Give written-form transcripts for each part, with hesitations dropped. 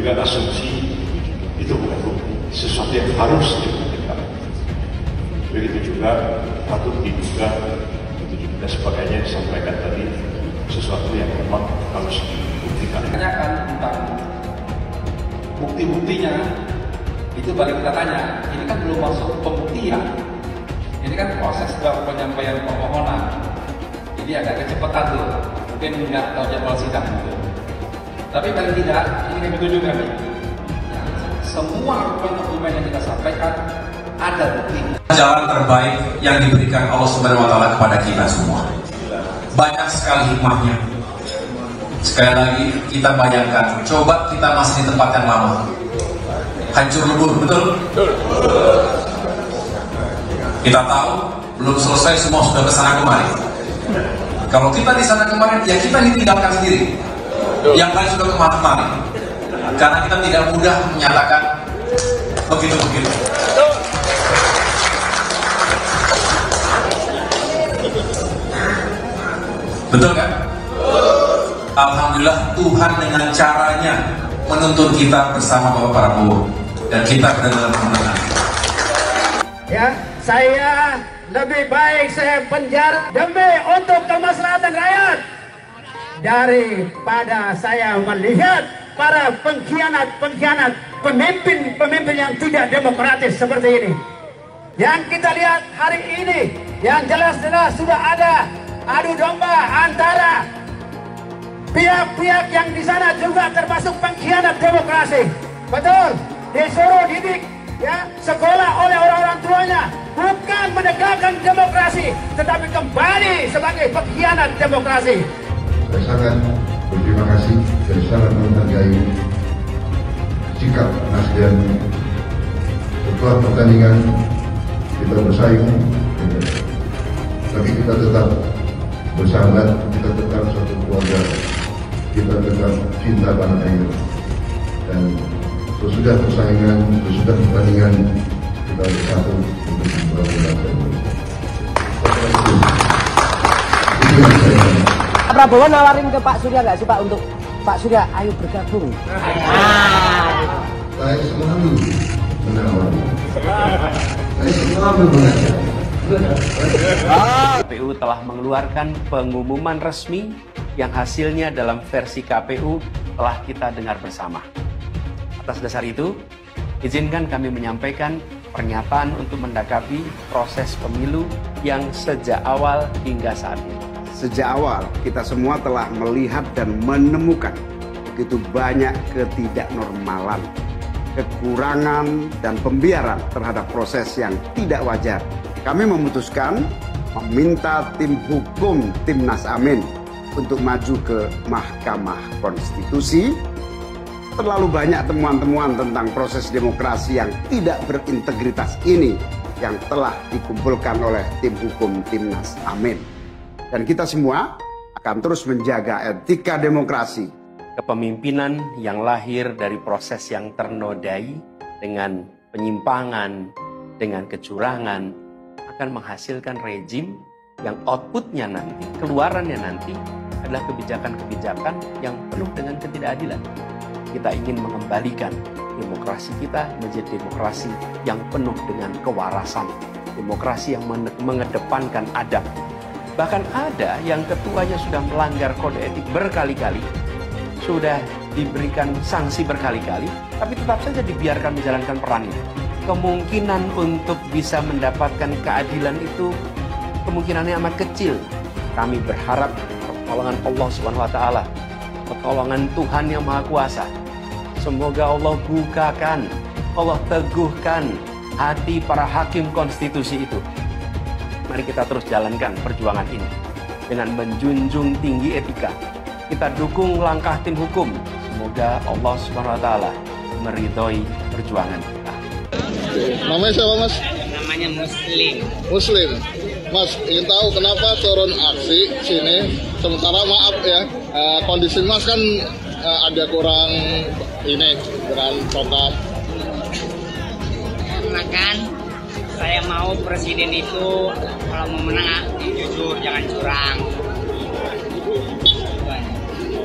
juga asumsi itu bukan bukti, sesuatu yang harus dibuktikan. Begitu juga patut diduga, begitu juga sebagainya disampaikan tadi, sesuatu yang memang harus dibuktikan. Tanyakan tentang bukti-buktinya, itu balik kita tanya, ini kan belum masuk pembuktian, ini kan proses penyampaian permohonan, jadi agak kecepatan tuh, mungkin nggak tahu jadwal sidang gitu. Tapi paling tidak, ini kami tuju kami, semua dokumen yang kita sampaikan ada buktinya. Jalan terbaik yang diberikan Allah Subhanahu wa Ta'ala kepada kita semua. Banyak sekali hikmahnya. Sekali lagi kita bayangkan, coba kita masih di tempat yang lama, hancur lebur, betul? Kita tahu belum selesai, semua sudah kesana kemari. Kalau kita di sana kemarin, ya kita ditinggalkan sendiri. Yang lain sudah kemari, karena kita tidak mudah menyatakan begitu-begitu. Betul kan? Alhamdulillah Tuhan dengan caranya menuntun kita bersama Bapak Prabowo, dan kita berada dalam kemenangan. Ya, saya lebih baik saya penjara demi untuk kemaslahatan rakyat daripada saya melihat para pengkhianat, pemimpin yang tidak demokratis seperti ini. Yang kita lihat hari ini, yang jelas-jelas sudah ada adu domba antara pihak-pihak yang di sana juga termasuk pengkhianat demokrasi. Betul, disuruh didik ya sekolah oleh orang-orang tuanya, bukan menegakkan demokrasi, tetapi kembali sebagai pengkhianat demokrasi. Saya sangat berterima kasih dan sangat menghargai sikap Nasdem. Setelah pertandingan kita bersaing, tapi kita tetap bersahabat, kita tetap satu keluarga, kita tetap cinta tanah air. Dan sesudah persaingan, sesudah pertandingan, kita bersatu untuk membangun bangsa Indonesia. Itu yang saya Pak Prabowo nawarin ke Pak Surya nggak sih Pak, untuk Pak Surya ayo bergabung? Saya selalu menawari. Saya selalu mengajak. KPU telah mengeluarkan pengumuman resmi yang hasilnya dalam versi KPU telah kita dengar bersama. Atas dasar itu, izinkan kami menyampaikan pernyataan untuk mendakapi proses pemilu yang sejak awal hingga saat ini. Sejak awal kita semua telah melihat dan menemukan begitu banyak ketidaknormalan, kekurangan dan pembiaran terhadap proses yang tidak wajar. Kami memutuskan meminta tim hukum Timnas Amin untuk maju ke Mahkamah Konstitusi. Terlalu banyak temuan-temuan tentang proses demokrasi yang tidak berintegritas ini yang telah dikumpulkan oleh tim hukum Timnas Amin. Dan kita semua akan terus menjaga etika demokrasi. Kepemimpinan yang lahir dari proses yang ternodai dengan penyimpangan, dengan kecurangan, akan menghasilkan rejim yang outputnya nanti, keluarannya nanti adalah kebijakan-kebijakan yang penuh dengan ketidakadilan. Kita ingin mengembalikan demokrasi kita menjadi demokrasi yang penuh dengan kewarasan, demokrasi yang mengedepankan adab. Bahkan ada yang ketuanya sudah melanggar kode etik berkali-kali, sudah diberikan sanksi berkali-kali, tapi tetap saja dibiarkan menjalankan perannya. Kemungkinan untuk bisa mendapatkan keadilan itu kemungkinannya amat kecil. Kami berharap pertolongan Allah Subhanahu wa Ta'ala, pertolongan Tuhan yang Maha Kuasa. Semoga Allah bukakan, Allah teguhkan hati para hakim konstitusi itu. Mari kita terus jalankan perjuangan ini dengan menjunjung tinggi etika. Kita dukung langkah tim hukum. Semoga Allah Subhanahu wa Ta'ala meridhoi perjuangan kita. Namanya siapa Mas? Namanya Muslim. Muslim. Mas, ingin tahu kenapa turun aksi sini? Sementara maaf ya, kondisi Mas kan ada kurang coklat. Karena kan saya mau presiden itu kalau mau menang jujur, jangan curang.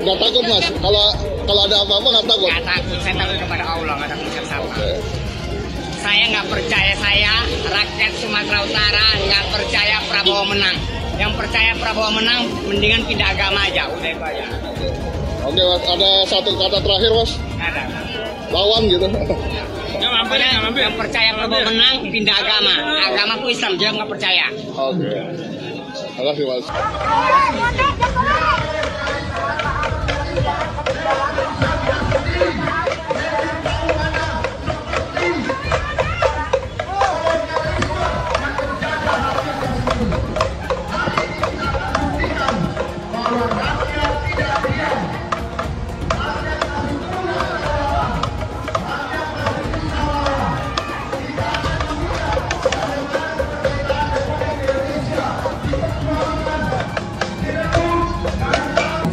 Nggak takut Mas? Kalau ada apa-apa nggak takut? Nggak takut, saya takut kepada Allah, nggak takut siapa-siapa. Saya nggak percaya rakyat Sumatera Utara nggak percaya Prabowo menang. Yang percaya Prabowo menang, mendingan pindah agama aja, udah itu aja. Oke Mas, ada satu kata terakhir Mas? Ada. Lawan gitu. Yang percaya Prabowo menang, pindah agama. Agamaku Islam, dia nggak percaya. Oke. Terima kasih Mas.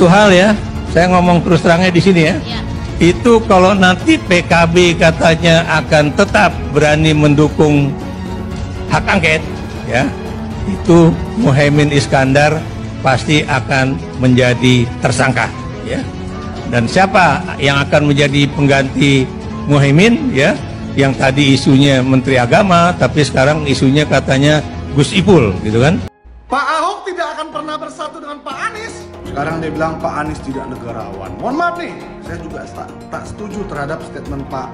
Satu hal ya, saya ngomong terus terangnya di sini ya. Itu kalau nanti PKB katanya akan tetap berani mendukung hak angket, ya, itu Muhaimin Iskandar pasti akan menjadi tersangka, ya. Dan siapa yang akan menjadi pengganti Muhaimin, ya? Yang tadi isunya Menteri Agama, tapi sekarang isunya katanya Gus Ipul, gitu kan? Pak Ahok tidak akan pernah bersatu dengan Pak Anies. Sekarang dia bilang Pak Anies tidak negarawan. Mohon maaf nih, saya juga tak setuju terhadap statement Pak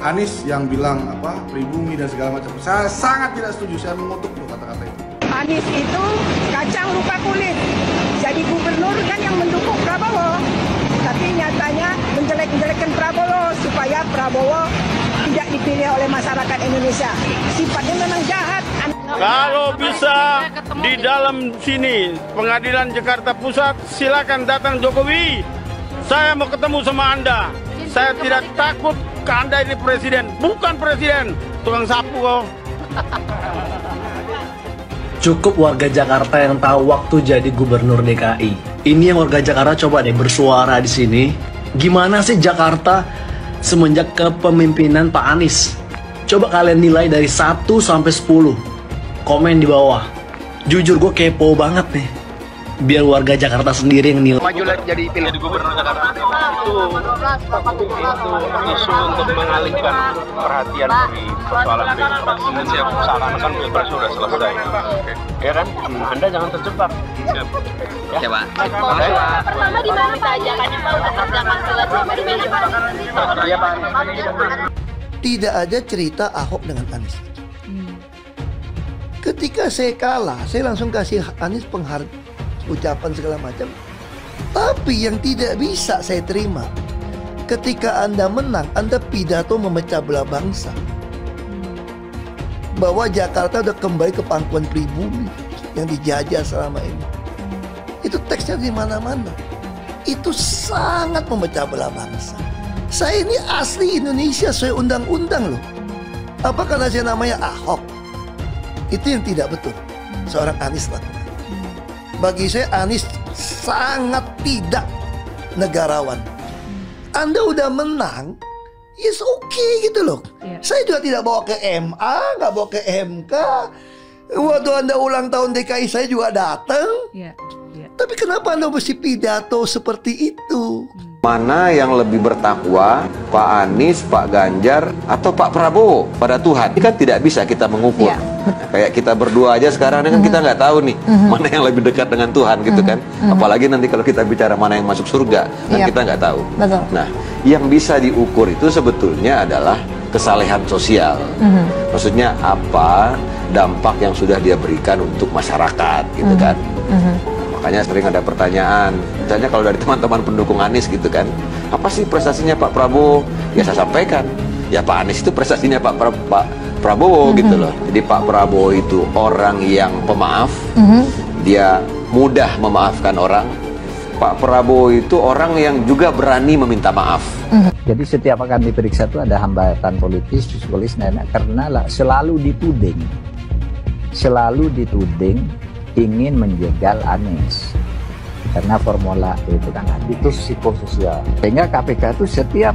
Anies yang bilang apa pribumi dan segala macam. Saya sangat tidak setuju, saya mengutuk tuh kata-kata itu. Anies itu kacang lupa kulit. Jadi gubernur kan yang mendukung Prabowo. Tapi nyatanya menjelek-jelekan Prabowo supaya Prabowo tidak dipilih oleh masyarakat Indonesia. Sifatnya memang jahat. Kalau bisa di dalam sini Pengadilan Jakarta Pusat, silakan datang Jokowi. Saya mau ketemu sama Anda. Saya tidak takut ke Anda ini presiden, bukan presiden, tukang sapu kok. Cukup warga Jakarta yang tahu waktu jadi gubernur DKI. Ini yang warga Jakarta coba deh bersuara di sini. Gimana sih Jakarta semenjak kepemimpinan Pak Anies? Coba kalian nilai dari 1 sampai 10. Komen di bawah. Jujur gue kepo banget nih. Biar warga Jakarta sendiri yang nilai. Maju jadi gubernur Jakarta itu isu untuk mengalihkan perhatian dari persoalan pilpres. Seakan-akan pilpres sudah selesai. Ya kan? Anda jangan terjebak. Siap. Ya Pak. Pertama di mana kita ajakannya Pak untuk kerjakan kelas Iya Pak. Tidak ada cerita Ahok dengan Anies. Ketika saya kalah, saya langsung kasih Anies ucapan segala macam. Tapi yang tidak bisa saya terima, ketika Anda menang, Anda pidato memecah belah bangsa. Bahwa Jakarta udah kembali ke pangkuan pribumi yang dijajah selama ini. Itu teksnya di mana-mana. Itu sangat memecah belah bangsa. Saya ini asli Indonesia sesuai undang-undang loh. Apa karena saya namanya Ahok? Itu yang tidak betul seorang Anies lakukan. Bagi saya Anies sangat tidak negarawan. Anda udah menang, yes okay gitu loh. Saya juga tidak bawa ke MA, nggak bawa ke MK. Waktu Anda ulang tahun DKI saya juga datang. Tapi kenapa Anda mesti pidato seperti itu? Mana yang lebih bertakwa, Pak Anies, Pak Ganjar, atau Pak Prabowo pada Tuhan? Ini kan tidak bisa kita mengukur. Kayak kita berdua aja sekarang ini kan kita nggak tahu nih mana yang lebih dekat dengan Tuhan gitu kan. Apalagi nanti kalau kita bicara mana yang masuk surga, kan kita nggak tahu. Betul. Nah, yang bisa diukur itu sebetulnya adalah kesalehan sosial. Maksudnya apa dampak yang sudah dia berikan untuk masyarakat gitu kan. Makanya sering ada pertanyaan, misalnya kalau dari teman-teman pendukung Anies gitu kan, apa sih prestasinya Pak Prabowo? Ya saya sampaikan, ya Pak Anies itu prestasinya Pak Prabowo gitu loh. Jadi Pak Prabowo itu orang yang pemaaf, dia mudah memaafkan orang. Pak Prabowo itu orang yang juga berani meminta maaf. Jadi setiap akan diperiksa itu ada hambatan politis, psikologis, karena selalu dituding ingin menjegal Anies karena formula itu kan itu psikososial, sehingga KPK itu setiap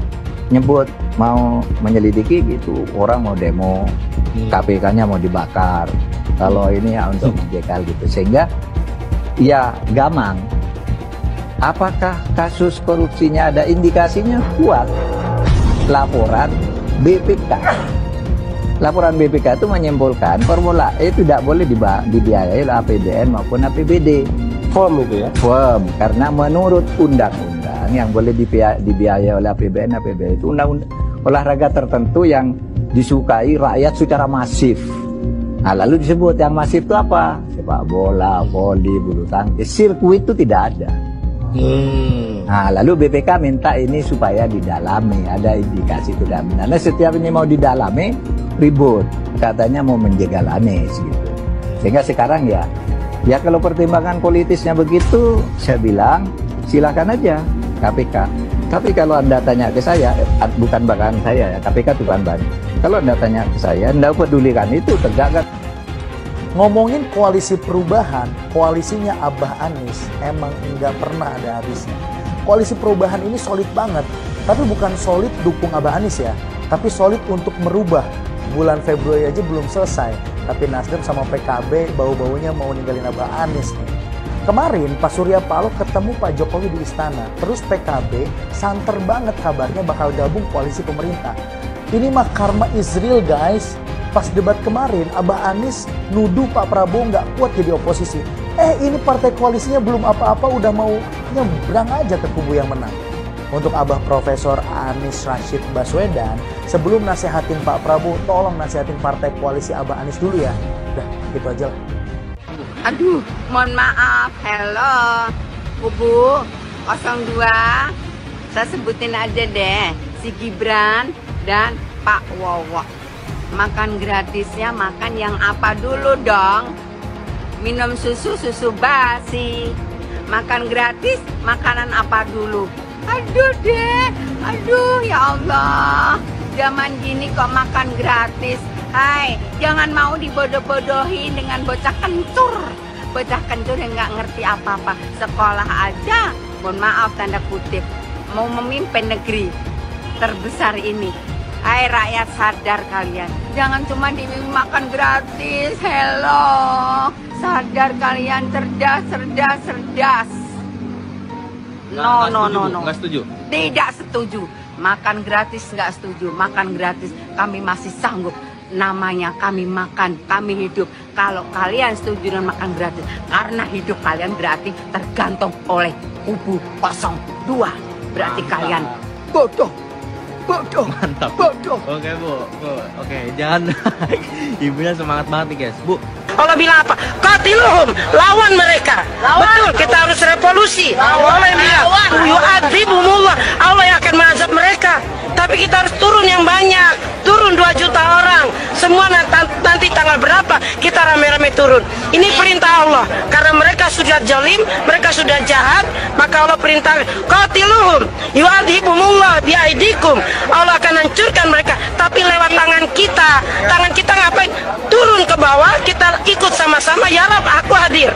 nyebut mau menyelidiki gitu, orang mau demo, KPK-nya mau dibakar, kalau ini ya untuk menjegal gitu, sehingga ya gamang Apakah kasus korupsinya ada indikasinya kuat? Laporan BPK. Laporan BPK itu menyimpulkan Formula E tidak boleh dibiayai oleh APBN maupun APBD. Firm itu ya? Firm, karena menurut undang-undang yang boleh dibiayai oleh APBN, APBD itu undang-undang olahraga tertentu yang disukai rakyat secara masif. Nah, lalu disebut yang masif itu apa? Sepak bola, voli, bulu tangkis, sirkuit itu tidak ada. Nah, lalu BPK minta ini supaya didalami, ada indikasi tidak benar. Nah, setiap ini mau didalami, ribut. Katanya mau menjegal Anies gitu. Sehingga sekarang ya kalau pertimbangan politisnya begitu, saya bilang silakan aja KPK. Tapi kalau Anda tanya ke saya, bukan bahkan saya ya, KPK itu bukan. Kalau Anda tanya ke saya, Anda pedulikan itu tegakkan. Ngomongin koalisi perubahan, koalisinya Abah Anies emang nggak pernah ada habisnya. Koalisi perubahan ini solid banget, tapi bukan solid dukung Abah Anies ya, tapi solid untuk merubah. Bulan Februari aja belum selesai, tapi Nasdem sama PKB bau-baunya mau ninggalin Abah Anies nih. Kemarin Pak Surya Paloh ketemu Pak Jokowi di istana, terus PKB santer banget kabarnya bakal gabung koalisi pemerintah. Ini mah karma is real guys. Pas debat kemarin, Abah Anies nuduh Pak Prabowo nggak kuat jadi oposisi. Ini partai koalisinya belum apa-apa udah mau nyebrang aja ke kubu yang menang. Untuk Abah Profesor Anies Rashid Baswedan, sebelum nasehatin Pak Prabowo, tolong nasehatin partai koalisi Abah Anies dulu ya. Udah, gitu aja lah. Aduh, mohon maaf. Hello, kubu 02. Saya sebutin aja deh, si Gibran dan Pak Wowo. Makan gratisnya makan yang apa dulu dong? Minum susu basi. Makan gratis makanan apa dulu? Aduh deh, aduh ya Allah. Zaman gini kok makan gratis. Hai, jangan mau dibodoh-bodohin dengan bocah kencur. Bocah kencur yang nggak ngerti apa-apa. Sekolah aja, mohon maaf tanda kutip, mau memimpin negeri terbesar ini. Hai rakyat, sadar kalian. Jangan cuma dimakan gratis. Hello, sadar kalian, cerdas. No. Nggak setuju? Tidak setuju. Makan gratis nggak setuju. Makan gratis kami masih sanggup. Namanya kami makan, kami hidup. Kalau kalian setuju dengan makan gratis, karena hidup kalian berarti tergantung oleh kubu 02. Berarti kalian bodoh. Mantap. Bodoh. Oke Bu. Oke, jangan. Ibunya semangat banget nih guys. Bu, Allah bilang apa? Qatiluhum, lawan mereka. Betul, kita harus revolusi. Allah yang bilang, yu'adzibumullah, Allah yang akan mengazab mereka. Tapi kita harus turun yang banyak. Turun 2 juta orang. Semua nanti tanggal berapa kita rame-rame turun. Ini perintah Allah. Karena mereka sudah zalim, mereka sudah jahat, maka Allah perintah qatiluhum, yu'adzibumullah biaidikum. Allah akan hancurkan mereka. Tapi lewat tangan kita ngapain? Turun ke bawah, kita ikut sama-sama. Ya Rab, aku hadir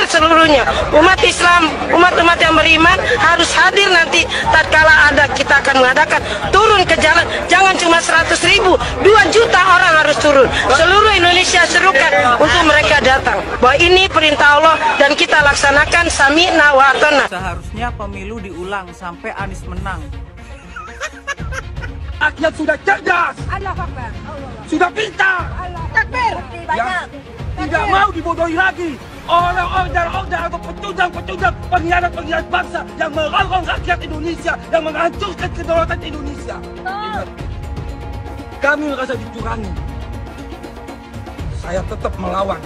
seluruhnya. Umat Islam, umat-umat yang beriman harus hadir nanti tatkala ada kita akan mengadakan turun ke jalan. Jangan cuma 100.000, 2 juta orang harus turun. Seluruh Indonesia serukan untuk mereka datang. Bahwa ini perintah Allah dan kita laksanakan sami'na wa ata'na. Seharusnya pemilu diulang sampai Anies menang. Rakyat sudah cerdas, sudah pintar, yang tidak mau dibodohi lagi. Orang-orang atau pecundang-pecundang, pengkhianat-pengkhianat bangsa yang merongrong rakyat Indonesia, yang menghancurkan kedaulatan Indonesia. Kami merasa dicurangi. Saya tetap melawan.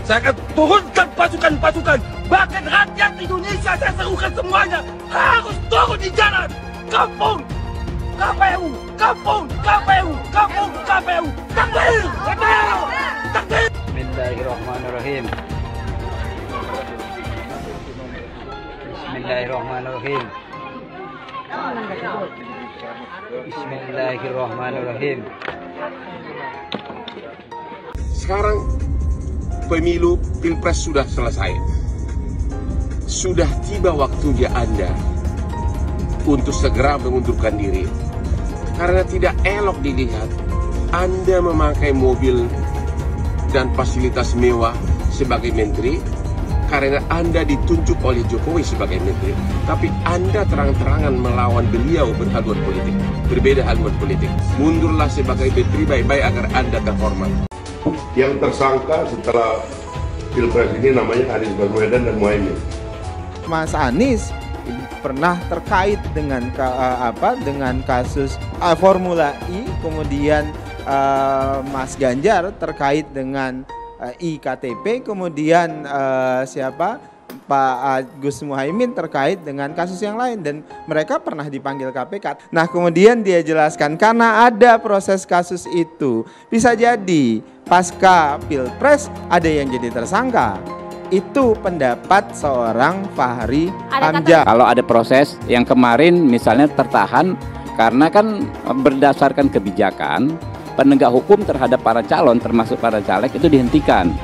Saya akan turunkan pasukan-pasukan. Bahkan rakyat Indonesia saya serukan semuanya harus turun di jalan. Kampung KPU, kampung KPU, kampung KPU. Takbir, takbir, takbir. Bismillahirrahmanirrahim. Bismillahirrahmanirrahim. Bismillahirrahmanirrahim. Sekarang pemilu Pilpres sudah selesai. Sudah tiba waktunya Anda untuk segera mengundurkan diri. Karena tidak elok dilihat Anda memakai mobil dan fasilitas mewah sebagai menteri, karena Anda ditunjuk oleh Jokowi sebagai menteri, tapi Anda terang-terangan melawan beliau berhaluan politik, berbeda haluan politik. Mundurlah sebagai menteri baik-baik agar Anda terhormat. Yang tersangka setelah Pilpres ini namanya Anies Baswedan dan Muhaimin. Mas Anies pernah terkait dengan dengan kasus Formula E, kemudian Mas Ganjar terkait dengan iktp, kemudian Pak Gus Muhaimin terkait dengan kasus yang lain, dan mereka pernah dipanggil KPK. Nah, kemudian dia jelaskan karena ada proses kasus itu, bisa jadi pasca Pilpres ada yang jadi tersangka. Itu pendapat seorang Fahri Hamzah. Kalau ada proses yang kemarin misalnya tertahan karena kan berdasarkan kebijakan penegak hukum terhadap para calon termasuk para caleg itu dihentikan.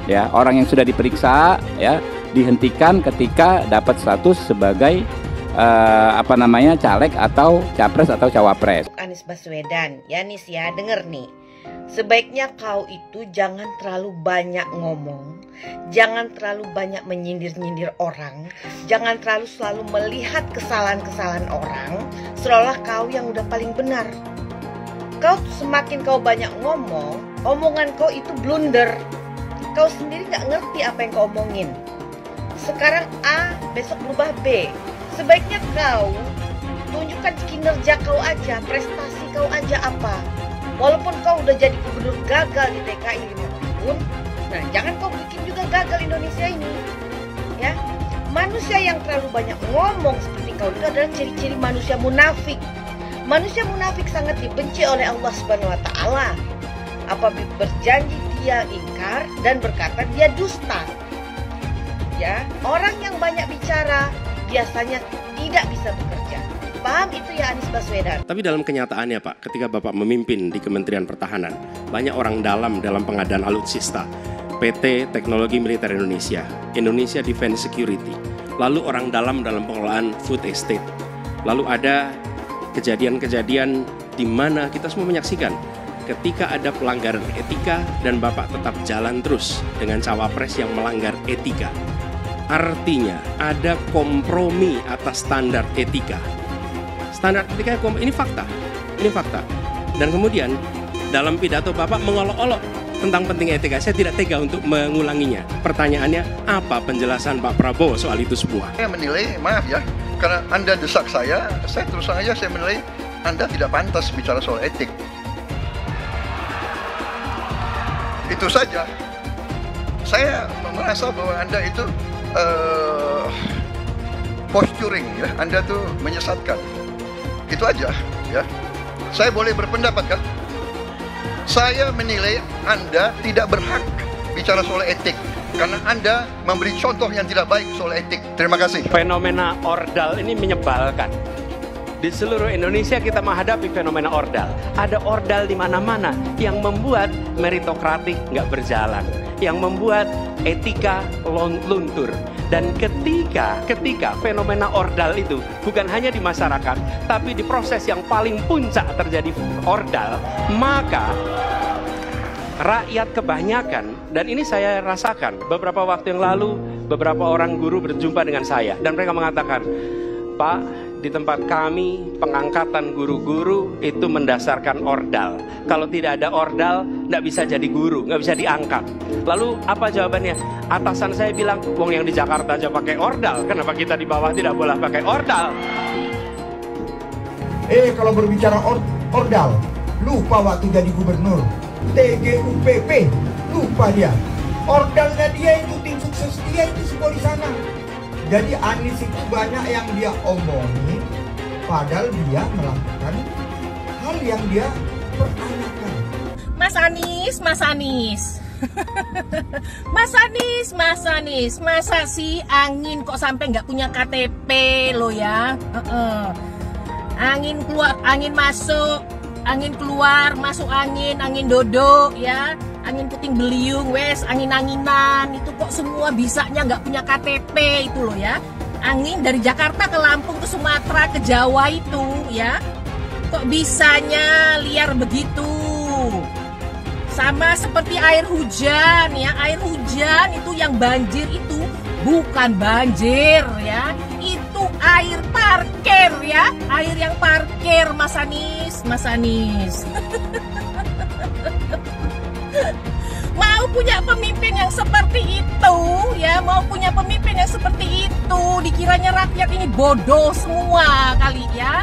Ya, orang yang sudah diperiksa ya dihentikan ketika dapat status sebagai caleg atau capres atau cawapres. Anies Baswedan, ya Nis ya, denger nih. Sebaiknya kau itu jangan terlalu banyak ngomong, jangan terlalu banyak menyindir-nyindir orang, jangan selalu melihat kesalahan-kesalahan orang, seolah kau yang udah paling benar. Semakin kau banyak ngomong, omongan kau itu blunder. Kau sendiri gak ngerti apa yang kau omongin. Sekarang A, besok berubah B. Sebaiknya kau tunjukkan kinerja kau aja, prestasi kau aja apa. Walaupun kau udah jadi gubernur gagal di DKI 5 tahun, nah jangan kau bikin juga gagal Indonesia ini. Ya, manusia yang terlalu banyak ngomong seperti kau itu adalah ciri-ciri manusia munafik. Manusia munafik sangat dibenci oleh Allah Subhanahu wa taala. Apabila berjanji dia ingkar dan berkata dia dusta. Ya, orang yang banyak bicara biasanya tidak bisa bekerja. Paham itu ya Anies Baswedan. Tapi dalam kenyataannya Pak, ketika Bapak memimpin di Kementerian Pertahanan, banyak orang dalam pengadaan alutsista, PT Teknologi Militer Indonesia, Indonesia Defense Security, lalu orang dalam pengelolaan food estate, lalu ada kejadian-kejadian di mana kita semua menyaksikan ketika ada pelanggaran etika dan Bapak tetap jalan terus dengan cawapres yang melanggar etika. Artinya ada kompromi atas standar etika. Standar etika ini fakta. Dan kemudian dalam pidato Bapak mengolok-olok tentang pentingnya etika. Saya tidak tega untuk mengulanginya. Pertanyaannya, apa penjelasan Pak Prabowo soal itu semua? Saya menilai, maaf ya, karena Anda desak saya terus terang aja saya menilai Anda tidak pantas bicara soal etik. Itu saja. Saya merasa bahwa Anda itu posturing ya, Anda tuh menyesatkan. Itu aja ya. Saya boleh berpendapat kan? Saya menilai Anda tidak berhak bicara soal etik karena Anda memberi contoh yang tidak baik soal etik. Terima kasih. Fenomena ordal ini menyebalkan. Di seluruh Indonesia kita menghadapi fenomena ordal. Ada ordal di mana-mana yang membuat meritokratik nggak berjalan, yang membuat etika luntur. Dan ketika fenomena ordal itu bukan hanya di masyarakat, tapi di proses yang paling puncak terjadi ordal, maka rakyat kebanyakan, dan ini saya rasakan beberapa waktu yang lalu, beberapa orang guru berjumpa dengan saya, dan mereka mengatakan, Pak, di tempat kami pengangkatan guru-guru itu mendasarkan ordal. Kalau tidak ada ordal, nggak bisa jadi guru, nggak bisa diangkat. Lalu apa jawabannya? Atasan saya bilang, wong yang di Jakarta aja pakai ordal, kenapa kita di bawah tidak boleh pakai ordal? Kalau berbicara ordal, lupa waktu jadi gubernur. TGUPP, lupa dia. Ordalnya dia itu tim sukses dia itu semua di sana. Jadi Anies itu banyak yang dia omongin, padahal dia melakukan hal yang dia pertanyakan. Mas Anies. Mas Anies, masa sih angin kok sampai nggak punya KTP lo ya? Angin keluar, angin masuk, angin keluar, masuk angin dodo ya. Angin puting beliung, wes angin-anginan itu kok semua bisanya nggak punya KTP itu loh ya. Angin dari Jakarta ke Lampung ke Sumatera ke Jawa itu ya, kok bisanya liar begitu. Sama seperti air hujan ya, air hujan itu yang banjir itu bukan banjir ya. Itu air parkir ya, air yang parkir Mas Anies, Mas Anies. Mau punya pemimpin yang seperti itu ya, mau punya pemimpin yang seperti itu, dikiranya rakyat ini bodoh semua kali ya.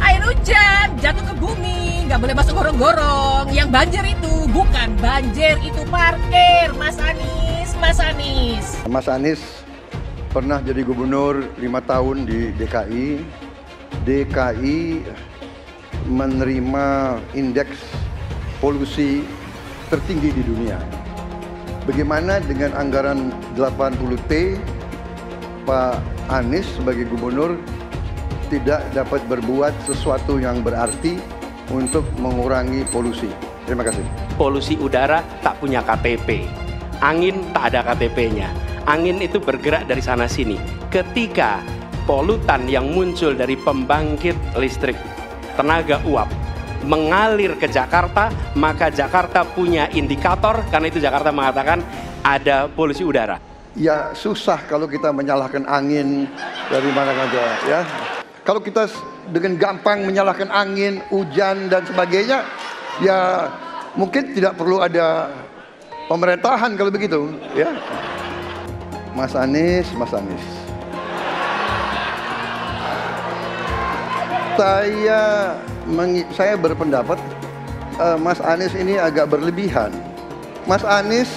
Air hujan jatuh ke bumi, nggak boleh masuk gorong-gorong. Yang banjir itu bukan banjir, itu parkir Mas Anies, Mas Anies. Mas Anies pernah jadi gubernur 5 tahun di DKI. DKI menerima indeks polusi tertinggi di dunia. Bagaimana dengan anggaran 80T, Pak Anies sebagai gubernur tidak dapat berbuat sesuatu yang berarti untuk mengurangi polusi. Terima kasih. Polusi udara tak punya KTP, angin tak ada KTP-nya. Angin itu bergerak dari sana sini. Ketika polutan yang muncul dari pembangkit listrik tenaga uap mengalir ke Jakarta, maka Jakarta punya indikator, karena itu Jakarta mengatakan ada polusi udara. Ya susah kalau kita menyalahkan angin dari mana saja ya. Kalau kita dengan gampang menyalahkan angin, hujan dan sebagainya, ya mungkin tidak perlu ada pemerintahan kalau begitu ya. Mas Anies, Mas Anies. Saya berpendapat Mas Anies ini agak berlebihan. Mas Anies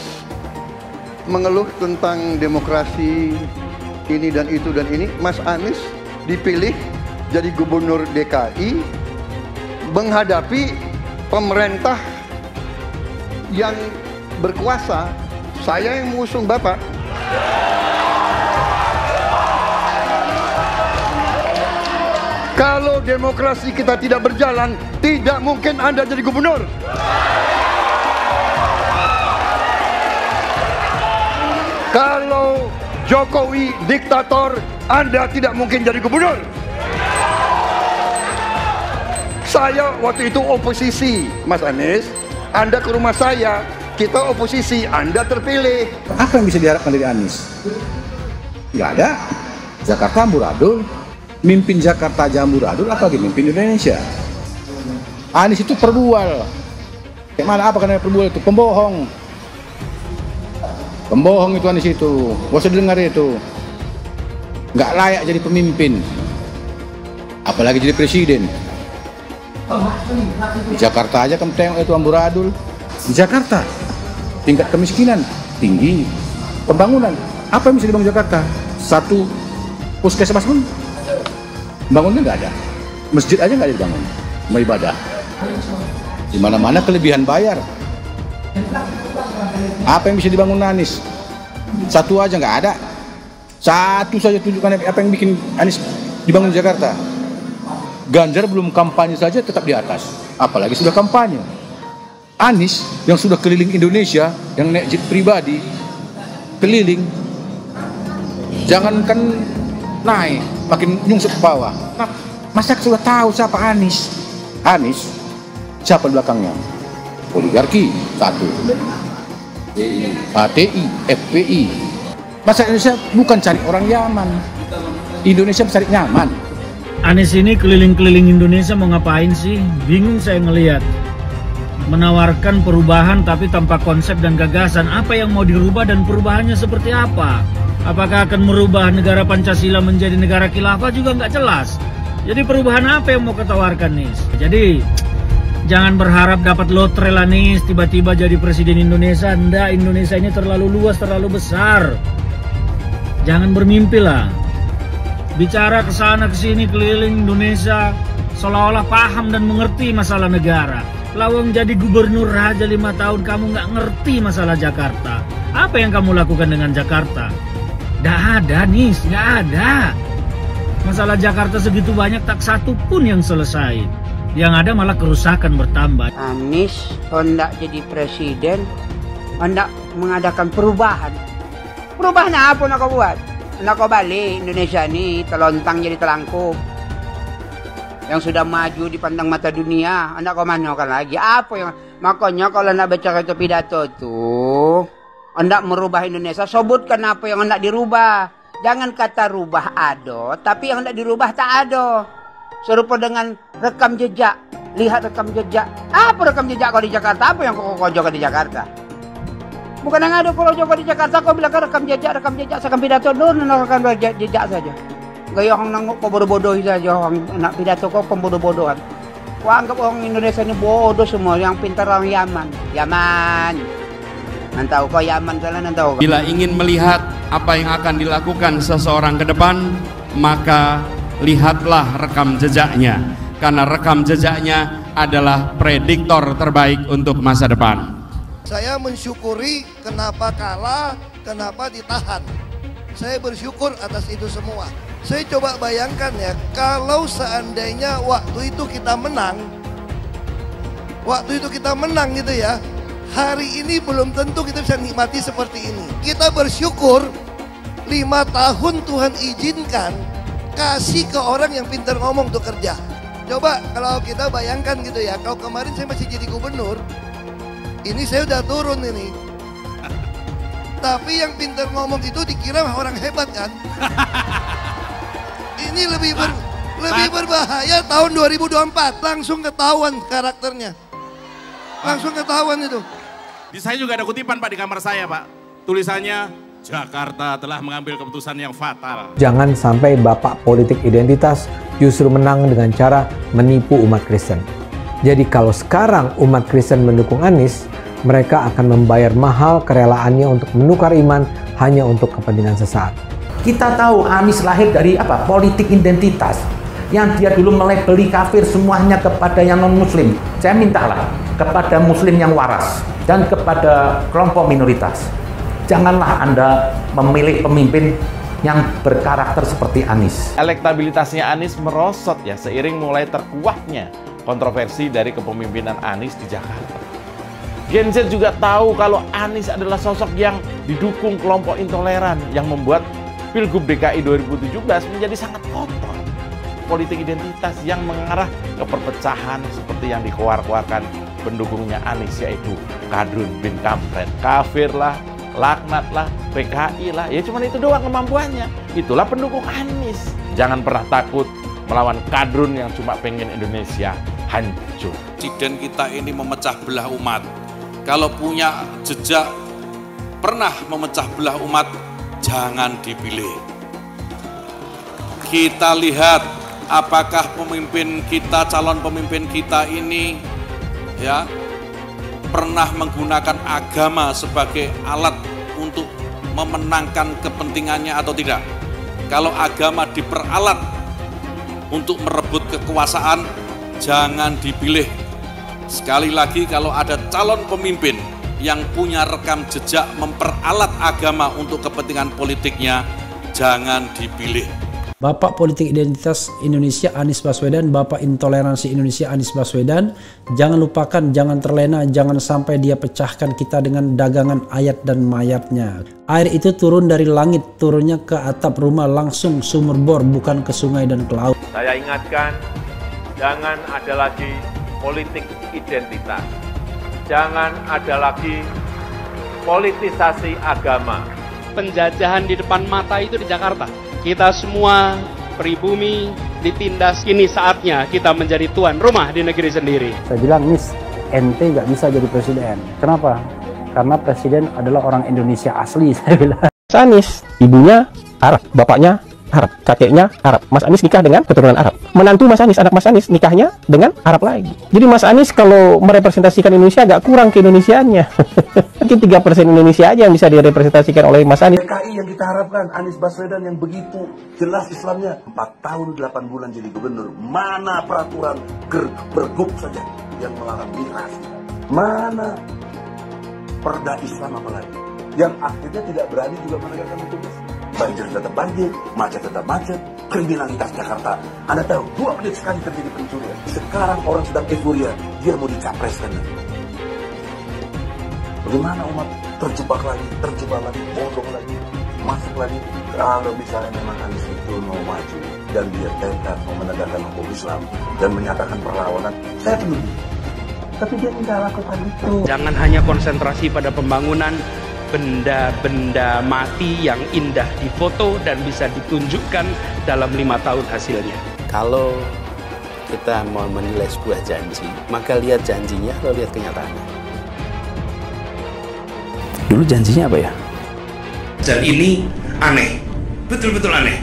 mengeluh tentang demokrasi ini dan itu dan ini. Mas Anies dipilih jadi gubernur DKI menghadapi pemerintah yang berkuasa. Saya yang mengusung Bapak. Kalau demokrasi kita tidak berjalan, tidak mungkin Anda jadi gubernur. Kalau Jokowi diktator, Anda tidak mungkin jadi gubernur. Saya waktu itu oposisi, Mas Anies. Anda ke rumah saya, kita oposisi, Anda terpilih. Apa yang bisa diharapkan dari Anies? Nggak ada. Jakarta amburadul. Mimpin Jakarta aja amburadul, apalagi mimpin Indonesia. Anies itu perbual. Kayak mana apa karena perbual itu? Pembohong. Pembohong itu Anies itu. Gak usah dengar itu. Nggak layak jadi pemimpin. Apalagi jadi presiden. Di Jakarta aja kamu tengok itu amburadul. Di Jakarta tingkat kemiskinan tinggi. Pembangunan apa yang bisa dibangun Jakarta? Satu puskesmas pun bangunnya nggak ada. Masjid aja nggak ada dibangun. Mau ibadah. Di mana-mana kelebihan bayar. Apa yang bisa dibangun Anies? Satu aja nggak ada. Satu saja tunjukkan apa yang bikin Anies dibangun di Jakarta. Ganjar belum kampanye saja tetap di atas. Apalagi sudah kampanye. Anies yang sudah keliling Indonesia, yang naik jet pribadi, keliling, jangankan naik, makin nyungsep ke bawah. Masyarakat sudah tahu siapa Anies. Anies, siapa belakangnya? Oligarki, satu. HTI, FPI. Masyarakat Indonesia bukan cari orang Yaman. Indonesia cari nyaman. Anies ini keliling-keliling Indonesia mau ngapain sih? Bingung saya ngelihat. Menawarkan perubahan tapi tanpa konsep dan gagasan. Apa yang mau dirubah dan perubahannya seperti apa? Apakah akan merubah negara Pancasila menjadi negara khilafah juga nggak jelas. Jadi perubahan apa yang mau ketawarkan nih? Jadi jangan berharap dapat lotre lah nih tiba-tiba jadi presiden Indonesia. Nggak, Indonesia ini terlalu luas, terlalu besar. Jangan bermimpi lah. Bicara ke sana ke sini keliling Indonesia seolah-olah paham dan mengerti masalah negara. Lawang jadi gubernur aja 5 tahun kamu nggak ngerti masalah Jakarta. Apa yang kamu lakukan dengan Jakarta? Nggak ada nih, nggak ada. Masalah Jakarta segitu banyak tak satu pun yang selesai. Yang ada malah kerusakan bertambah. Anies hendak jadi presiden, hendak mengadakan perubahan. Perubahan apa nak kau buat? Nak kau balik Indonesia ini telontang jadi telangkup. Yang sudah maju dipandang mata dunia, hendak kau manokan lagi. Apa yang makanya kalau nak baca itu pidato tuh, hendak merubah Indonesia, sebutkan apa yang hendak dirubah. Jangan kata rubah ado, tapi yang hendak dirubah tak ado. Serupa dengan rekam jejak. Lihat rekam jejak. Apa rekam jejak kau di Jakarta? Apa yang kau jaga di Jakarta? Bukan yang ada kalau jaga di Jakarta, kau bilang rekam jejak, seakan pidato rekam jejak saja. Gaya orang nanguk kau bodoh-bodoh saja, orang nak pidato kau pembodoh-bodohan. Kau anggap orang Indonesia ini bodoh semua, yang pintar orang Yaman. Nantau kau Yaman salah nantau. Bila ingin melihat apa yang akan dilakukan seseorang ke depan, maka lihatlah rekam jejaknya. Karena rekam jejaknya adalah prediktor terbaik untuk masa depan. Saya mensyukuri kenapa kalah, kenapa ditahan. Saya bersyukur atas itu semua. Saya coba bayangkan ya, kalau seandainya waktu itu kita menang gitu ya, hari ini belum tentu kita bisa nikmati seperti ini. Kita bersyukur 5 tahun Tuhan izinkan kasih ke orang yang pintar ngomong untuk kerja. Coba kalau kita bayangkan gitu ya, kalau kemarin saya masih jadi gubernur, ini saya udah turun ini. Tapi yang pintar ngomong itu dikira orang hebat kan? Ini lebih berbahaya tahun 2024, langsung ketahuan karakternya. Langsung ketahuan itu. Di saya juga ada kutipan Pak di kamar saya Pak. Tulisannya, Jakarta telah mengambil keputusan yang fatal. Jangan sampai bapak politik identitas justru menang dengan cara menipu umat Kristen. Jadi kalau sekarang umat Kristen mendukung Anies, mereka akan membayar mahal kerelaannya untuk menukar iman hanya untuk kepentingan sesaat. Kita tahu Anies lahir dari apa? Politik identitas. Yang dia dulu melabeli kafir semuanya kepada yang non-muslim. Saya mintalah kepada muslim yang waras dan kepada kelompok minoritas. Janganlah Anda memilih pemimpin yang berkarakter seperti Anies. Elektabilitasnya Anies merosot ya seiring mulai terkuaknya kontroversi dari kepemimpinan Anies di Jakarta. Gen Z juga tahu kalau Anies adalah sosok yang didukung kelompok intoleran yang membuat Pilgub DKI 2017 menjadi sangat kotor. Politik identitas yang mengarah ke perpecahan seperti yang dikeluarkan pendukungnya Anies, yaitu Kadrun bin Kampret, kafir lah, laknat lah, PKI lah, ya cuma itu doang kemampuannya. Itulah pendukung Anies. Jangan pernah takut melawan kadrun yang cuma pengen Indonesia hancur. Presiden kita ini memecah belah umat. Kalau punya jejak pernah memecah belah umat, jangan dipilih. Kita lihat apakah pemimpin kita, calon pemimpin kita ini ya pernah menggunakan agama sebagai alat untuk memenangkan kepentingannya atau tidak. Kalau agama diperalat untuk merebut kekuasaan, jangan dipilih. Sekali lagi, kalau ada calon pemimpin yang punya rekam jejak memperalat agama untuk kepentingan politiknya, jangan dipilih. Bapak Politik Identitas Indonesia Anies Baswedan, Bapak Intoleransi Indonesia Anies Baswedan, jangan lupakan, jangan terlena, jangan sampai dia pecahkan kita dengan dagangan ayat dan mayatnya. Air itu turun dari langit, turunnya ke atap rumah langsung sumur bor, bukan ke sungai dan ke laut. Saya ingatkan, jangan ada lagi politik identitas. Jangan ada lagi politisasi agama. Penjajahan di depan mata itu di Jakarta. Kita semua pribumi ditindas, kini saatnya kita menjadi tuan rumah di negeri sendiri. Saya bilang, Nis, ente nggak bisa jadi presiden. Kenapa? Karena presiden adalah orang Indonesia asli, saya bilang. Anies, ibunya Arab, bapaknya Arab, kakeknya Arab. Mas Anies nikah dengan keturunan Arab. Menantu Mas Anies, anak Mas Anies nikahnya dengan Arab lagi. Jadi Mas Anies kalau merepresentasikan Indonesia agak kurang ke-Indonesiaannya. Mungkin 3% Indonesia aja yang bisa direpresentasikan oleh Mas Anies. PKI yang kita harapkan, Anies Baswedan yang begitu jelas Islamnya, 4 tahun 8 bulan jadi gubernur. Mana peraturan pergub saja yang melarang miras? Mana perda Islam apalagi? Yang akhirnya tidak berani juga menegakkan hukum Islam. Banjir tetap banjir, macet tetap macet, kriminalitas Jakarta. Anda tahu, 2 menit sekali terjadi pencurian. Sekarang orang sedang euforia, dia mau dicapreskan. Bagaimana umat terjebak lagi, bodoh lagi, masuk lagi. Kalau misalnya memang Anies itu mau maju dan dia tekad mau menegakkan hukum Islam dan menyatakan perlawanan, saya peduli. Tapi dia tidak lakukan itu. Jangan hanya konsentrasi pada pembangunan, benda-benda mati yang indah difoto dan bisa ditunjukkan dalam 5 tahun hasilnya. Kalau kita mau menilai sebuah janji, maka lihat janjinya, lalu lihat kenyataannya. Dulu janjinya apa ya? Dan ini aneh, betul-betul aneh.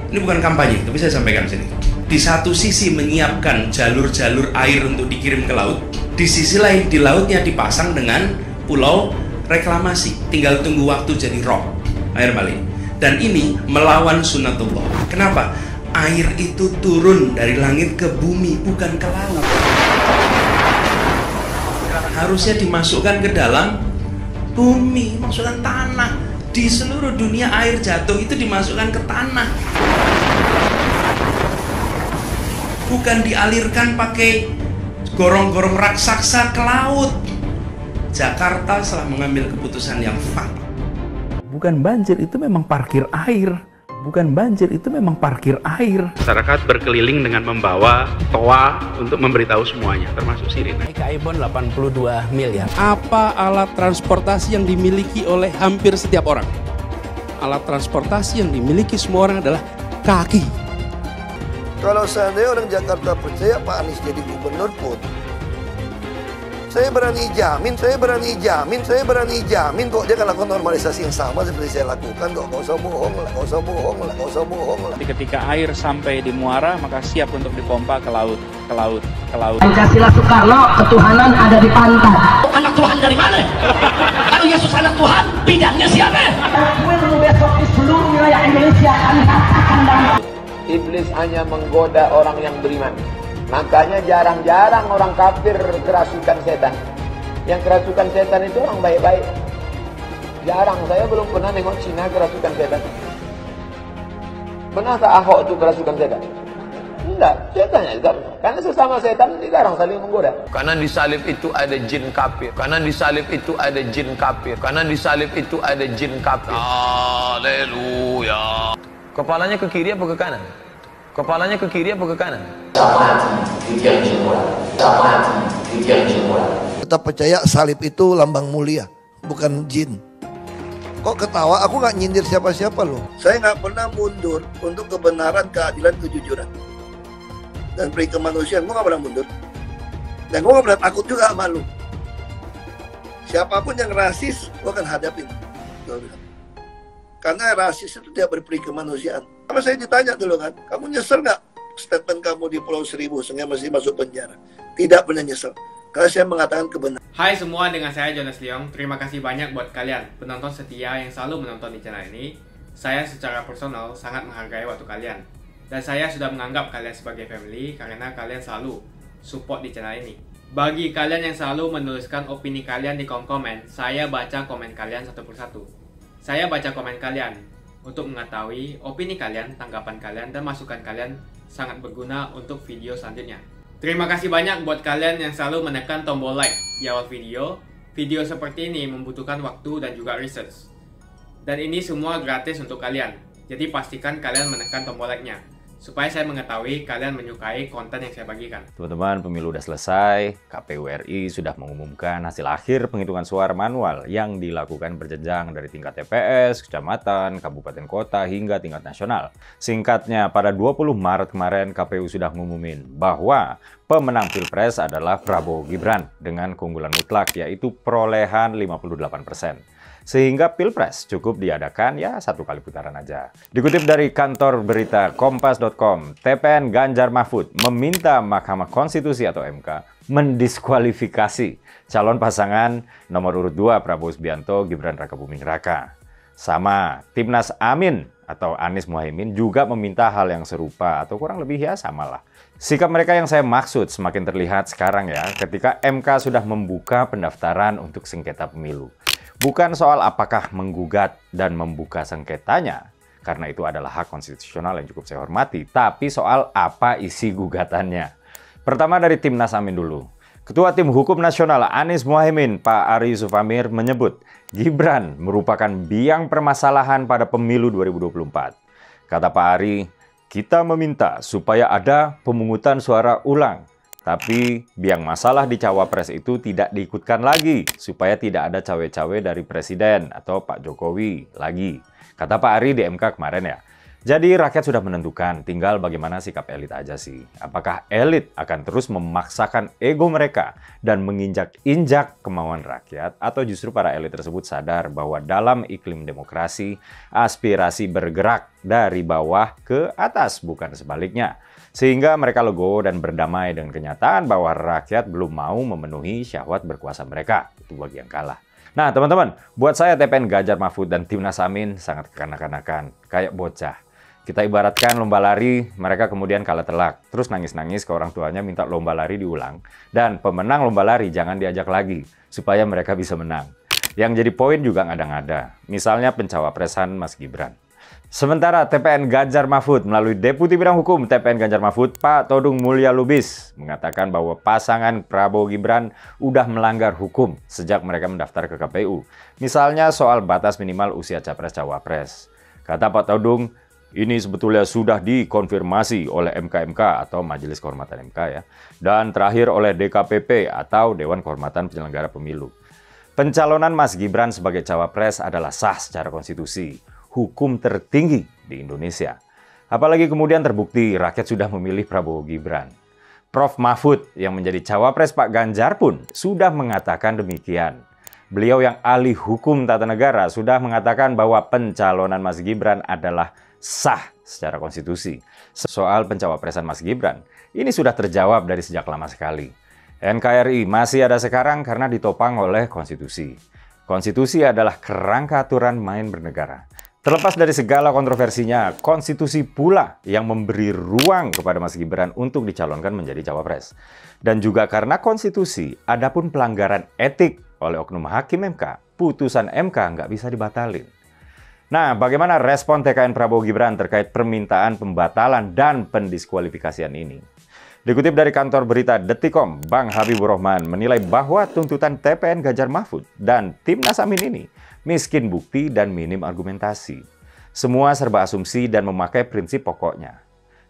Ini bukan kampanye, tapi saya sampaikan sini. Di satu sisi menyiapkan jalur-jalur air untuk dikirim ke laut, di sisi lain di lautnya dipasang dengan pulau reklamasi, tinggal tunggu waktu jadi rob, air balik. Dan ini melawan sunatullah. Kenapa? Air itu turun dari langit ke bumi, bukan ke laut. Harusnya dimasukkan ke dalam bumi, masukkan tanah. Di seluruh dunia air jatuh itu dimasukkan ke tanah, bukan dialirkan pakai gorong-gorong raksasa ke laut. Jakarta telah mengambil keputusan yang fatal. Bukan banjir, itu memang parkir air. Bukan banjir, itu memang parkir air. Masyarakat berkeliling dengan membawa toa untuk memberitahu semuanya, termasuk sirine. Ibon 82 miliar. Apa alat transportasi yang dimiliki oleh hampir setiap orang? Alat transportasi yang dimiliki semua orang adalah kaki. Kalau seandainya orang Jakarta percaya Pak Anies jadi gubernur pun, saya berani jamin kok dia akan lakukan normalisasi yang sama seperti saya lakukan kok. Gak usah bohong lah. Ketika air sampai di muara, maka siap untuk dipompa ke laut. Pancasila Soekarno, ketuhanan ada di pantai. Anak Tuhan dari mana? Kalau Yesus anak Tuhan, bidangnya siapa? Besok di seluruh wilayah Indonesia kami katakan damai. Iblis hanya menggoda orang yang beriman. Makanya jarang-jarang orang kafir kerasukan setan. Yang kerasukan setan itu orang baik-baik. Jarang, saya belum pernah nengok Cina kerasukan setan. Pernah tak Ahok itu kerasukan setan? Enggak, setannya juga. Karena sesama setan dilarang saling menggoda. Karena di salib itu ada jin kafir. Haleluya. Kepalanya ke kiri apa ke kanan? Tetap percaya salib itu lambang mulia, bukan jin. Kok ketawa? Aku nggak nyindir siapa-siapa loh. Saya nggak pernah mundur untuk kebenaran, keadilan, kejujuran dan peri kemanusiaan. Gue nggak pernah mundur. Dan gue nggak pernah takut juga sama lu. Siapapun yang rasis, gue akan hadapin. Karena rasis itu tidak berperi kemanusiaan. Sama saya ditanya dulu kan, kamu nyesel nggak statement kamu di Pulau Seribu sehingga masih masuk penjara? Tidak pernah nyesel. Karena saya mengatakan kebenaran. Hai semua, dengan saya Jonas Leong. Terima kasih banyak buat kalian, penonton setia yang selalu menonton di channel ini. Saya secara personal sangat menghargai waktu kalian. Dan saya sudah menganggap kalian sebagai family karena kalian selalu support di channel ini. Bagi kalian yang selalu menuliskan opini kalian di kolom komen, saya baca komen kalian satu persatu. Saya baca komen kalian untuk mengetahui opini kalian, tanggapan kalian, dan masukan kalian sangat berguna untuk video selanjutnya. Terima kasih banyak buat kalian yang selalu menekan tombol like di awal video. Video seperti ini membutuhkan waktu dan juga research. Dan ini semua gratis untuk kalian. Jadi pastikan kalian menekan tombol like-nya, supaya saya mengetahui kalian menyukai konten yang saya bagikan. Teman-teman, pemilu udah selesai. KPU RI sudah mengumumkan hasil akhir penghitungan suara manual yang dilakukan berjenjang dari tingkat TPS, kecamatan, kabupaten kota, hingga tingkat nasional. Singkatnya, pada 20 Maret kemarin KPU sudah mengumumin bahwa pemenang Pilpres adalah Prabowo Gibran dengan keunggulan mutlak, yaitu perolehan 58%. Sehingga Pilpres cukup diadakan ya 1 kali putaran aja. Dikutip dari kantor berita Kompas.com, TPN Ganjar Mahfud meminta Mahkamah Konstitusi atau MK mendiskualifikasi calon pasangan nomor urut 2 Prabowo Subianto Gibran Raka Buming Raka. Sama, Timnas Amin atau Anies Mohaimin juga meminta hal yang serupa atau kurang lebih ya samalah. Sikap mereka yang saya maksud semakin terlihat sekarang ya ketika MK sudah membuka pendaftaran untuk sengketa pemilu. Bukan soal apakah menggugat dan membuka sengketanya, karena itu adalah hak konstitusional yang cukup saya hormati, tapi soal apa isi gugatannya. Pertama dari Timnas Amin dulu. Ketua Tim Hukum Nasional Anies Mohaimin, Pak Ari Yusuf Amir, menyebut Gibran merupakan biang permasalahan pada pemilu 2024. Kata Pak Ari, kita meminta supaya ada pemungutan suara ulang Tapi biang masalah di Cawapres itu tidak diikutkan lagi, supaya tidak ada cawe-cawe dari Presiden atau Pak Jokowi lagi. Kata Pak Ari di MK kemarin ya. Jadi rakyat sudah menentukan, tinggal bagaimana sikap elit aja sih. Apakah elit akan terus memaksakan ego mereka dan menginjak-injak kemauan rakyat, atau justru para elit tersebut sadar bahwa dalam iklim demokrasi, aspirasi bergerak dari bawah ke atas, bukan sebaliknya. Sehingga mereka legowo dan berdamai dengan kenyataan bahwa rakyat belum mau memenuhi syahwat berkuasa mereka. Itu bagi yang kalah. Nah teman-teman, buat saya TPN Ganjar Mahfud dan Timnas Amin sangat kekanak-kanakan, kayak bocah. Kita ibaratkan lomba lari, mereka kemudian kalah telak. Terus nangis-nangis ke orang tuanya minta lomba lari diulang. Dan pemenang lomba lari jangan diajak lagi, supaya mereka bisa menang. Yang jadi poin juga ngada-ngada. Misalnya pencawapresan Mas Gibran. Sementara TPN Ganjar Mahfud melalui Deputi Bidang Hukum TPN Ganjar Mahfud, Pak Todung Mulya Lubis, mengatakan bahwa pasangan Prabowo Gibran udah melanggar hukum sejak mereka mendaftar ke KPU. Misalnya soal batas minimal usia Capres-Cawapres. Kata Pak Todung, ini sebetulnya sudah dikonfirmasi oleh MK-MK atau Majelis Kehormatan MK ya, dan terakhir oleh DKPP atau Dewan Kehormatan Penyelenggara Pemilu. Pencalonan Mas Gibran sebagai Cawapres adalah sah secara konstitusi, hukum tertinggi di Indonesia. Apalagi kemudian terbukti rakyat sudah memilih Prabowo Gibran. Prof. Mahfud yang menjadi Cawapres Pak Ganjar pun sudah mengatakan demikian. Beliau yang ahli hukum tata negara sudah mengatakan bahwa pencalonan Mas Gibran adalah sah secara konstitusi. Soal pencawapresan Mas Gibran, ini sudah terjawab dari sejak lama sekali. NKRI masih ada sekarang karena ditopang oleh konstitusi. Konstitusi adalah kerangka aturan main bernegara. Terlepas dari segala kontroversinya, konstitusi pula yang memberi ruang kepada Mas Gibran untuk dicalonkan menjadi cawapres. Dan juga karena konstitusi, adapun pelanggaran etik oleh oknum hakim MK, putusan MK nggak bisa dibatalin. Nah, bagaimana respon TKN Prabowo Gibran terkait permintaan pembatalan dan pendiskualifikasian ini? Dikutip dari kantor berita Detikom, Bang Habibur Rahman menilai bahwa tuntutan TPN Ganjar Mahfud dan Timnas Amin ini miskin bukti dan minim argumentasi. Semua serba asumsi dan memakai prinsip pokoknya.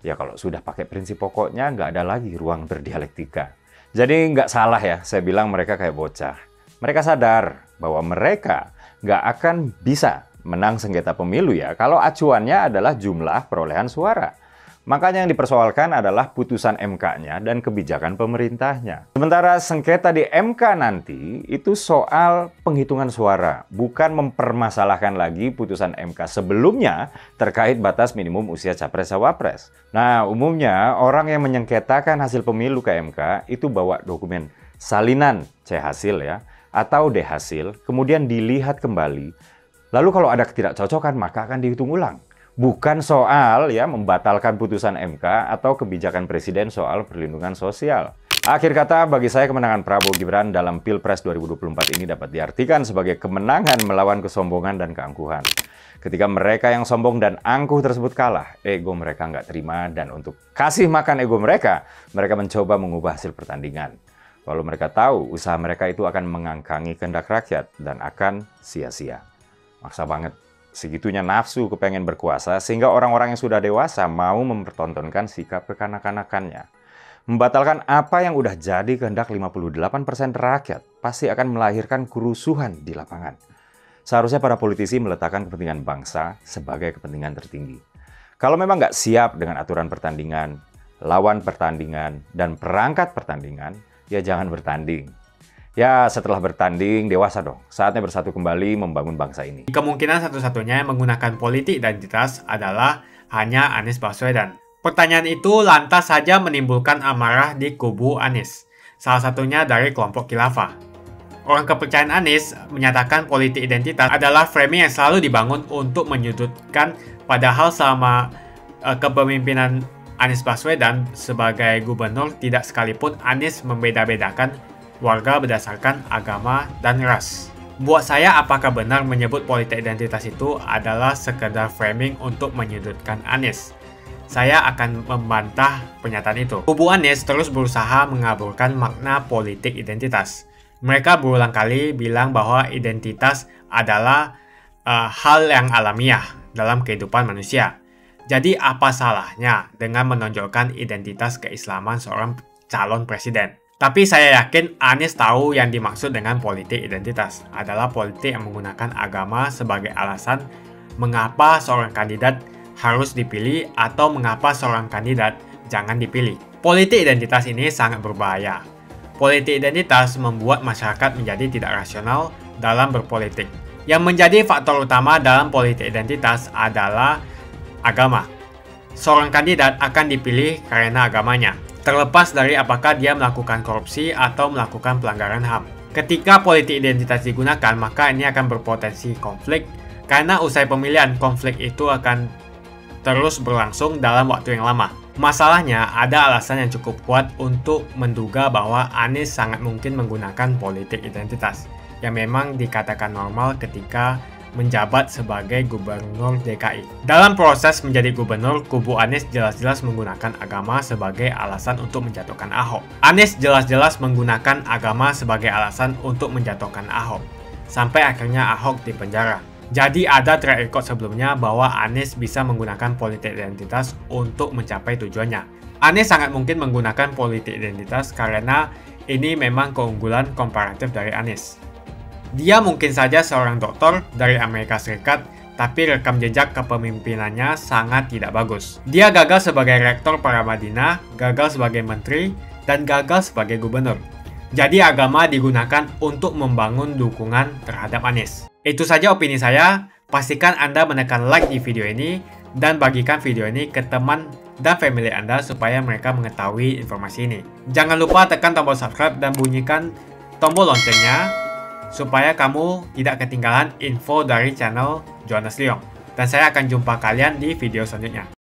Ya kalau sudah pakai prinsip pokoknya, nggak ada lagi ruang berdialektika. Jadi nggak salah ya, saya bilang mereka kayak bocah. Mereka sadar bahwa mereka nggak akan bisa menang sengketa pemilu ya, kalau acuannya adalah jumlah perolehan suara. Makanya yang dipersoalkan adalah putusan MK-nya dan kebijakan pemerintahnya. Sementara sengketa di MK nanti itu soal penghitungan suara, bukan mempermasalahkan lagi putusan MK sebelumnya terkait batas minimum usia Capres-Cawapres. Nah, umumnya orang yang menyengketakan hasil pemilu ke MK itu bawa dokumen salinan C hasil ya, atau D hasil, kemudian dilihat kembali. Lalu kalau ada ketidakcocokan maka akan dihitung ulang. Bukan soal ya membatalkan putusan MK atau kebijakan Presiden soal perlindungan sosial. Akhir kata, bagi saya kemenangan Prabowo Gibran dalam Pilpres 2024 ini dapat diartikan sebagai kemenangan melawan kesombongan dan keangkuhan. Ketika mereka yang sombong dan angkuh tersebut kalah, ego mereka nggak terima, dan untuk kasih makan ego mereka, mereka mencoba mengubah hasil pertandingan. Walau mereka tahu usaha mereka itu akan mengangkangi kehendak rakyat dan akan sia-sia. Maksa banget. Segitunya nafsu kepengen berkuasa sehingga orang-orang yang sudah dewasa mau mempertontonkan sikap kekanak-kanakannya. Membatalkan apa yang udah jadi kehendak 58% rakyat pasti akan melahirkan kerusuhan di lapangan. Seharusnya para politisi meletakkan kepentingan bangsa sebagai kepentingan tertinggi. Kalau memang nggak siap dengan aturan pertandingan, lawan pertandingan, dan perangkat pertandingan, ya jangan bertanding. Ya, setelah bertanding, dewasa dong. Saatnya bersatu kembali membangun bangsa ini. Kemungkinan satu-satunya yang menggunakan politik identitas adalah hanya Anies Baswedan. Pertanyaan itu lantas saja menimbulkan amarah di kubu Anies, salah satunya dari kelompok khilafah. Orang kepercayaan Anies menyatakan politik identitas adalah framing yang selalu dibangun untuk menyudutkan, padahal selama kepemimpinan Anies Baswedan sebagai gubernur tidak sekalipun Anies membeda-bedakan warga berdasarkan agama dan ras. Buat saya, apakah benar menyebut politik identitas itu adalah sekedar framing untuk menyudutkan Anies? Saya akan membantah pernyataan itu. Kubu Anies terus berusaha mengaburkan makna politik identitas. Mereka berulang kali bilang bahwa identitas adalah hal yang alamiah dalam kehidupan manusia. Jadi apa salahnya dengan menonjolkan identitas keislaman seorang calon presiden. Tapi saya yakin Anies tahu yang dimaksud dengan politik identitas adalah politik yang menggunakan agama sebagai alasan mengapa seorang kandidat harus dipilih atau mengapa seorang kandidat jangan dipilih. Politik identitas ini sangat berbahaya. Politik identitas membuat masyarakat menjadi tidak rasional dalam berpolitik. Yang menjadi faktor utama dalam politik identitas adalah agama. Seorang kandidat akan dipilih karena agamanya, terlepas dari apakah dia melakukan korupsi atau melakukan pelanggaran HAM. Ketika politik identitas digunakan, maka ini akan berpotensi konflik, karena usai pemilihan, konflik itu akan terus berlangsung dalam waktu yang lama. Masalahnya, ada alasan yang cukup kuat untuk menduga bahwa Anies sangat mungkin menggunakan politik identitas, yang memang dikatakan normal ketika menjabat sebagai gubernur DKI. Dalam proses menjadi gubernur, kubu Anies jelas-jelas menggunakan agama sebagai alasan untuk menjatuhkan Ahok. Anies jelas-jelas menggunakan agama sebagai alasan untuk menjatuhkan Ahok, sampai akhirnya Ahok dipenjara. Jadi ada track record sebelumnya bahwa Anies bisa menggunakan politik identitas untuk mencapai tujuannya. Anies sangat mungkin menggunakan politik identitas karena ini memang keunggulan komparatif dari Anies. Dia mungkin saja seorang doktor dari Amerika Serikat, tapi rekam jejak kepemimpinannya sangat tidak bagus. Dia gagal sebagai rektor Paramadina, gagal sebagai menteri, dan gagal sebagai gubernur. Jadi agama digunakan untuk membangun dukungan terhadap Anies. Itu saja opini saya. Pastikan Anda menekan like di video ini dan bagikan video ini ke teman dan family Anda supaya mereka mengetahui informasi ini. Jangan lupa tekan tombol subscribe dan bunyikan tombol loncengnya supaya kamu tidak ketinggalan info dari channel Jonas Leong. Dan saya akan jumpa kalian di video selanjutnya.